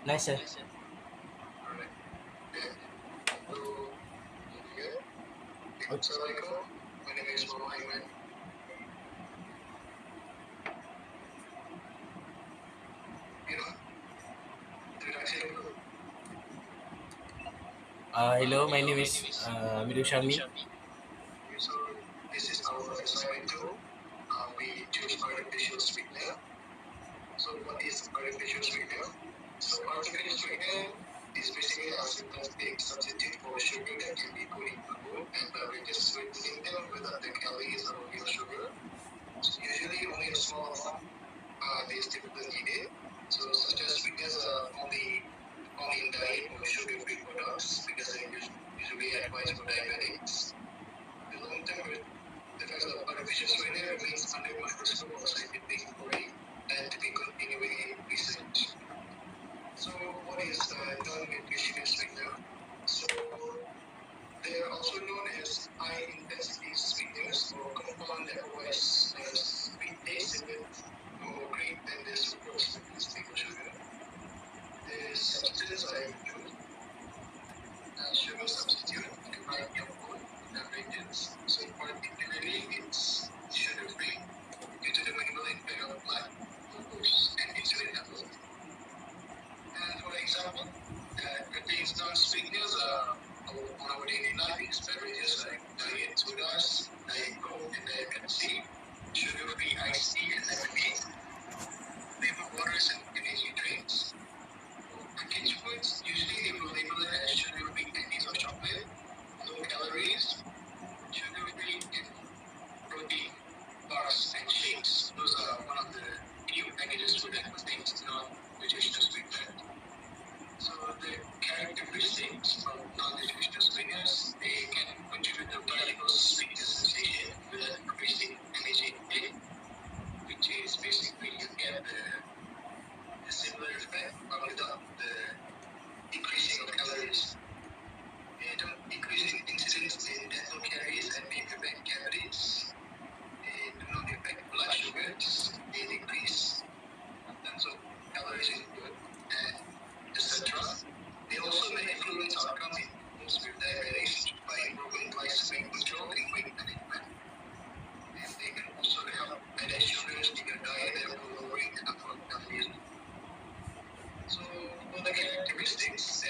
Nice, sir. Alright. Yeah. So, yeah. Okay. Assalamualaikum. My name is Aiman. You know, introduction. Hello, my name is Amirul. So, this is our assignment two. We choose artificial sweetener. So, what is artificial sweetener? So, artificial sweetener is basically a synthetic substitute for sugar that can be put into food and beverages, sweetening them without the calories of real sugar. So usually, only a small amount is typically needed. So, such as sweeteners are only in diet or sugar-free products because they're usually advised for diabetics. The long-term effects of artificial sweetener remains under microscope of scientific inquiry and to be continuing research. So, what is non-nutritional sweetener? So, they are also known as high-intensity sweeteners or compound that provides a sweet taste similar or great than the sucrose, which is table sugar. The substance are include sugar substitute in a variety of food beverages. So particularly it's sugar-free due to the minimal impact of blood glucose and insulin levels. And for example, that contains non-sweeteners on our daily life is beverages like diet sodas, diet coke, and diet Pepsi, sugar-free iced tea and lemonade, flavored waters and energy drinks. For packaged foods, usually they will label it as sugar-free candies or chocolate, low calories, sugar-free and protein bars and shakes. Those are one of the few packages food that contains non-nutritional sweeteners. So the characteristics of non-nutritional sweeteners, they can contribute to biological sweetness sensation without increasing energy intake, which is basically you get the similar effect but without the decreasing of calories. They don't decrease in incidence in dental caries and may prevent cavities. They do not affect blood sugars. They decrease in terms of calories in food and etc. They also may influence outcomes in those with diabetes by improving glycemic control and weight management. And they can also help manage sugars in your diet, therefore lowering the number of calories. So for the characteristics,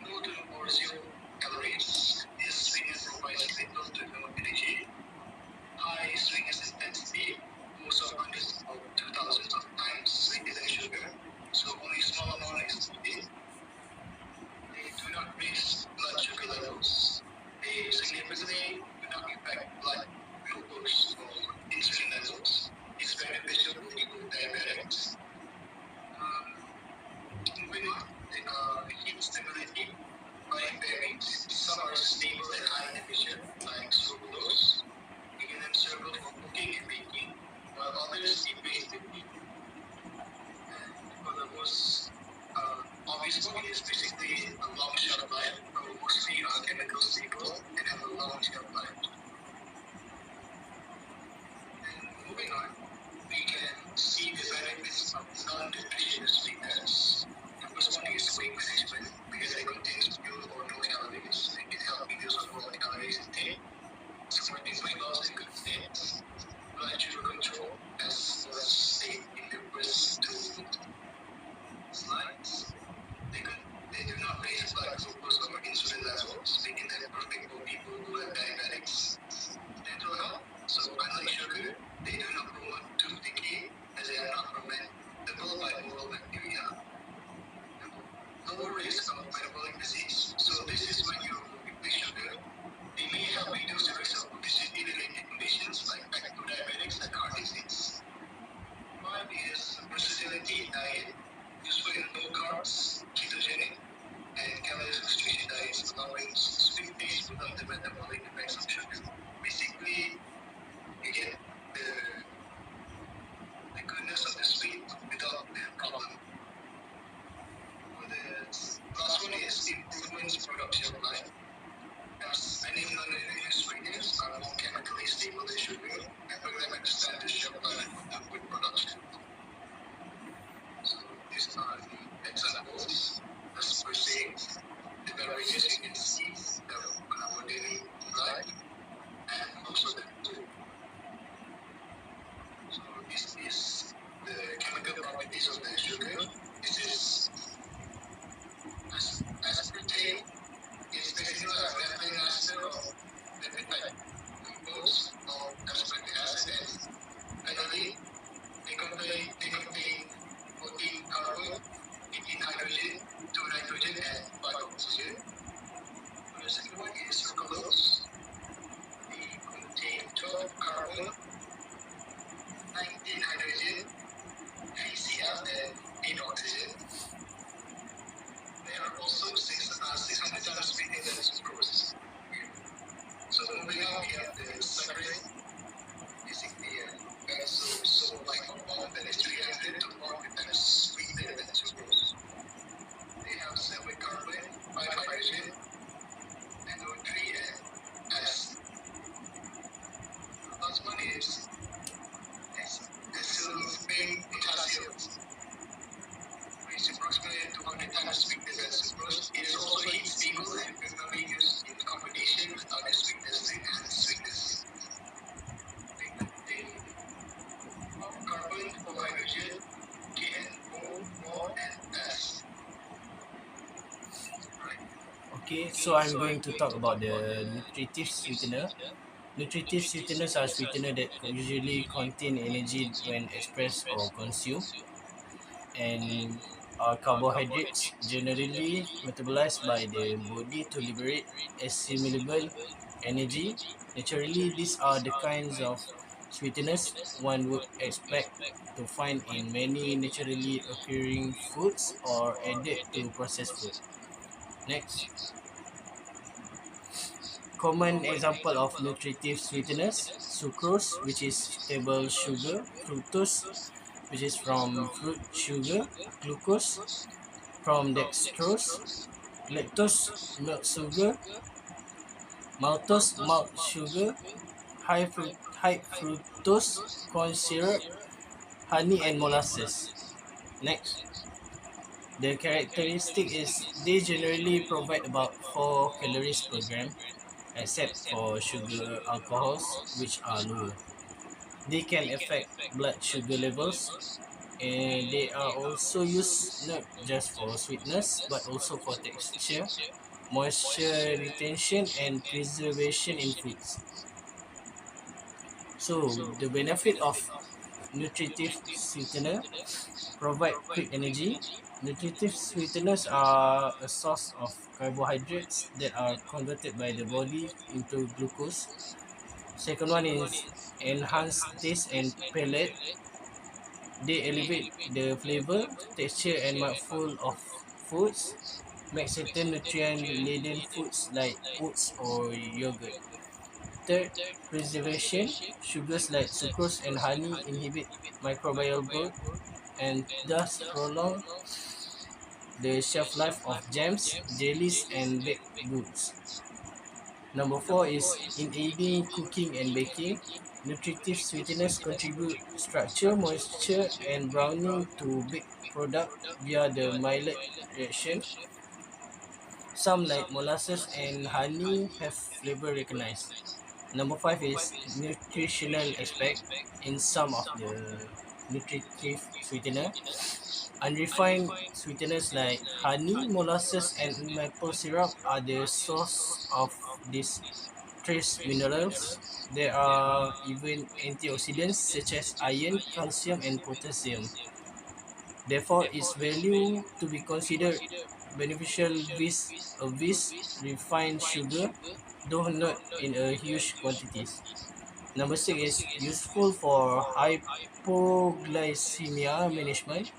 low to or zero calories. This sweetness provides little to no energy. High sweetness intensity, most often is about 2,000 of times sweeter than sugar. So only small amount is needed. They do not raise blood sugar levels. They significantly do not impact blood glucose or insulin levels. It's beneficial for people with diabetics. Um, Moving on, heat stability by varies. Some are stable at high temperature, like sucralose, making them suitable for cooking and baking, while others need base heat. And for the most obvious one is basically a long shelf life, mostly chemical stable and have a long shelf life. And moving on, we can see the benefits of non-nutritional sweeteners. The first one is weight management because it contains few or no calories. It can help reduce overall calories intake, supporting weight loss and good fats. Blood sugar control, as was stated in the first two slides. They do not raise blood glucose or insulin levels, making them perfect for people who have diabetics. Dental health, so unlike sugar, they do not promote tooth decay as they are not fermentable by oral bacteria. Lower risk of metabolic disease. So this is when you replace sugar. They may help reduce the risk of obesity-related conditions like type 2 diabetics and heart disease. Five is versatility in diet, useful in low carbs, ketogenic, and calories restriction diets, allowing sweet taste without the metabolic effects of sugar. Basically, you get the goodness of the sweet without the problem. For the last one is improvements product shelf life. As many non-nutritive sweeteners are more chemically stable than sugar and for them extend the shelf life of the food production. So these are the examples, as per se, the beverages we can see on our daily life and also the food. So this is the chemical properties of the sugar. This is as pertain, it's basically a methylene ester of peptide composed of aspartic acid, and finally they contain 14 carbon, 18 hydrogen, 2 nitrogen, and 5 oxygen. The second one is sucralose. They contain 12 carbon, 19 hydrogen, 3 Cl, and 8 oxygen. They are also 600 times sweeter than sucrose. So moving on, we have the saccharine, basically a benzoyl-like compound that is 300 to 400 times sweeter than sucrose. They have 7 carbon, 5 hydrogen, NO3, and S. The last one is acesulfame potassium, which is approximately 200 times sweeter than sucrose. It is also heat stable and frequently used in combination with other sweeteners to enhance sweetness. They contain 4 carbon, 4 hydrogen, K and O, 4 and S. Right. Okay, so I'm going to talk about the nutritive sweetener. Nutritive sweeteners are sweeteners that usually contain energy when expressed or consumed, and are carbohydrates generally metabolized by the body to liberate assimilable energy. Naturally, these are the kinds of sweeteners one would expect to find in many naturally occurring foods or added to processed food. Next, common example of nutritive sweeteners: sucrose, which is table sugar; fructose, which is from fruit sugar; glucose from dextrose; lactose, milk sugar; maltose, malt sugar; high fructose, corn syrup; honey, and molasses. Next, the characteristic is they generally provide about 4 calories per gram, except for sugar alcohols, which are lower. They can affect blood sugar levels, and they are also used not just for sweetness but also for texture, moisture retention, and preservation in foods. So, the benefit of nutritive sweetener: provide quick energy. Nutritive sweeteners are a source of carbohydrates that are converted by the body into glucose. Second one is enhance taste and palate. They elevate the flavor, texture, and mouthful of foods, make certain nutrient-laden foods like oats or yogurt. Third, preservation. Sugars like sucrose and honey inhibit microbial growth and thus prolong the shelf life of jams, jellies, and baked goods. Number four is in aiding cooking and baking. Nutritive sweeteners contribute structure, moisture, and browning to baked product via the Maillard reaction. Some like molasses and honey have flavor recognized. Number five is nutritional aspect. In some of the nutritive sweetener, unrefined sweeteners like honey, molasses, and maple syrup are the source of these trace minerals. There are even antioxidants such as iron, calcium, and potassium. Therefore, its value to be considered beneficial of this refined sugar, though not in a huge quantities. Number six is useful for hypoglycemia management.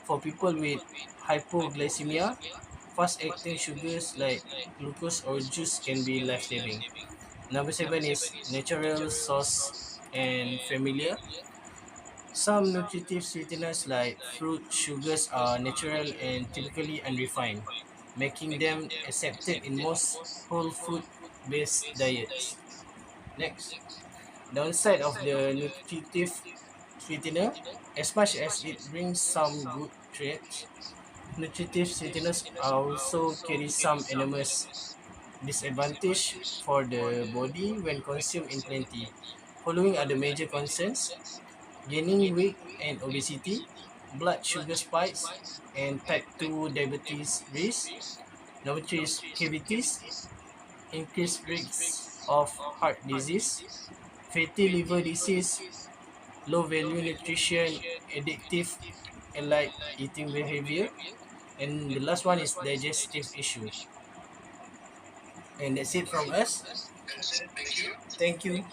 For people with hypoglycemia, fast-acting sugars like glucose or juice can be life-saving. Number seven is natural source and familiar. Some nutritive sweeteners like fruit sugars are natural and typically unrefined, making them accepted in most whole food based diets. Next, downside of the nutritive sweetener: as much as it brings some good traits, Nutritive sweeteners also carry some enormous disadvantage for the body when consumed in plenty. Following are the major concerns: gaining weight and obesity, blood sugar spikes, and type 2 diabetes risk. Number 3 is cavities, increased risks of heart disease, fatty liver disease, low value nutrition, addictive alike eating behavior, and the last one is digestive issue. And that's it from us. That's it. Thank you. Thank you.